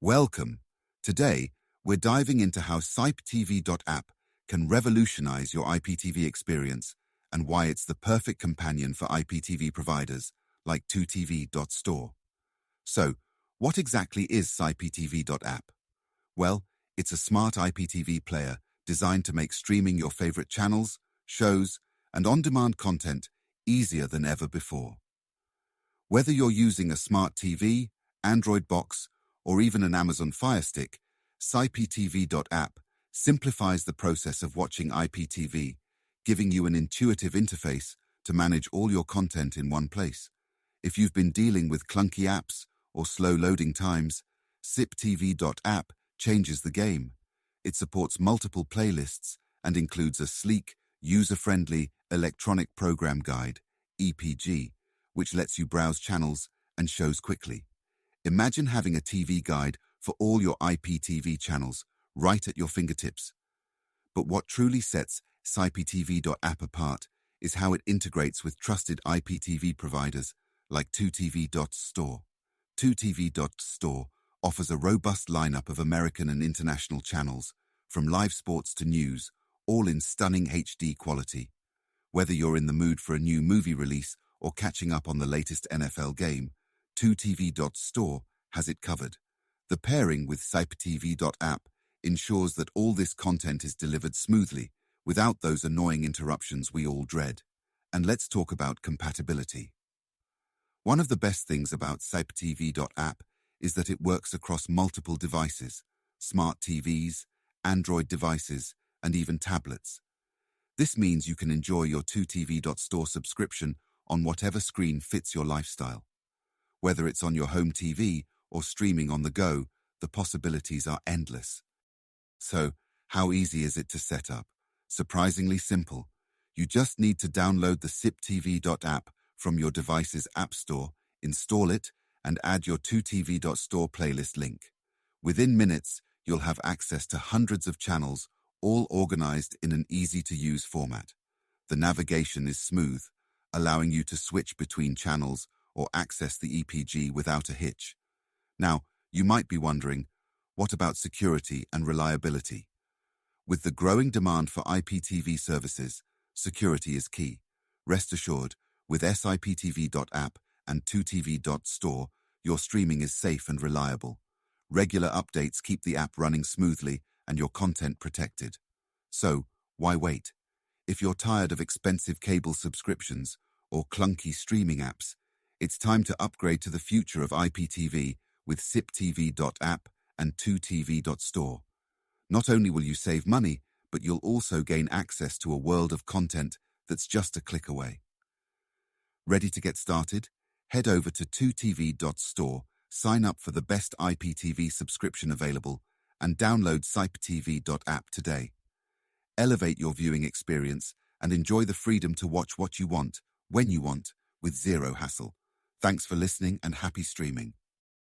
Welcome. Today, we're diving into how Siptv.app can revolutionize your IPTV experience and why it's the perfect companion for IPTV providers like 2tv.store. So, what exactly is Siptv.app? Well, it's a smart IPTV player designed to make streaming your favorite channels, shows, and on-demand content easier than ever before. Whether you're using a smart TV, Android box, or even an Amazon Fire Stick, Siptv.app simplifies the process of watching IPTV, giving you an intuitive interface to manage all your content in one place. If you've been dealing with clunky apps or slow loading times, Siptv.app changes the game. It supports multiple playlists and includes a sleek, user-friendly electronic program guide, EPG, which lets you browse channels and shows quickly. Imagine having a TV guide for all your IPTV channels right at your fingertips. But what truly sets Siptv.app apart is how it integrates with trusted IPTV providers like 2tv.store. 2tv.store offers a robust lineup of American and international channels, from live sports to news, all in stunning HD quality. Whether you're in the mood for a new movie release or catching up on the latest NFL game, 2tv.store has it covered. The pairing with Siptv.app ensures that all this content is delivered smoothly, without those annoying interruptions we all dread. And let's talk about compatibility. One of the best things about Siptv.app is that it works across multiple devices, smart TVs, Android devices, and even tablets. This means you can enjoy your 2tv.store subscription on whatever screen fits your lifestyle. Whether it's on your home TV or streaming on the go, the possibilities are endless. So, how easy is it to set up? Surprisingly simple. You just need to download the Siptv.app from your device's app store, install it, and add your 2tv.store playlist link. Within minutes, you'll have access to hundreds of channels, all organized in an easy-to-use format. The navigation is smooth, allowing you to switch between channels or access the EPG without a hitch. Now, you might be wondering, what about security and reliability? With the growing demand for IPTV services, security is key. Rest assured, with Siptv.app and 2tv.store, your streaming is safe and reliable. Regular updates keep the app running smoothly and your content protected. So, why wait? If you're tired of expensive cable subscriptions or clunky streaming apps, it's time to upgrade to the future of IPTV with Siptv.app and 2tv.store. Not only will you save money, but you'll also gain access to a world of content that's just a click away. Ready to get started? Head over to 2tv.store, sign up for the best IPTV subscription available, and download Siptv.app today. Elevate your viewing experience and enjoy the freedom to watch what you want, when you want, with zero hassle. Thanks for listening and happy streaming.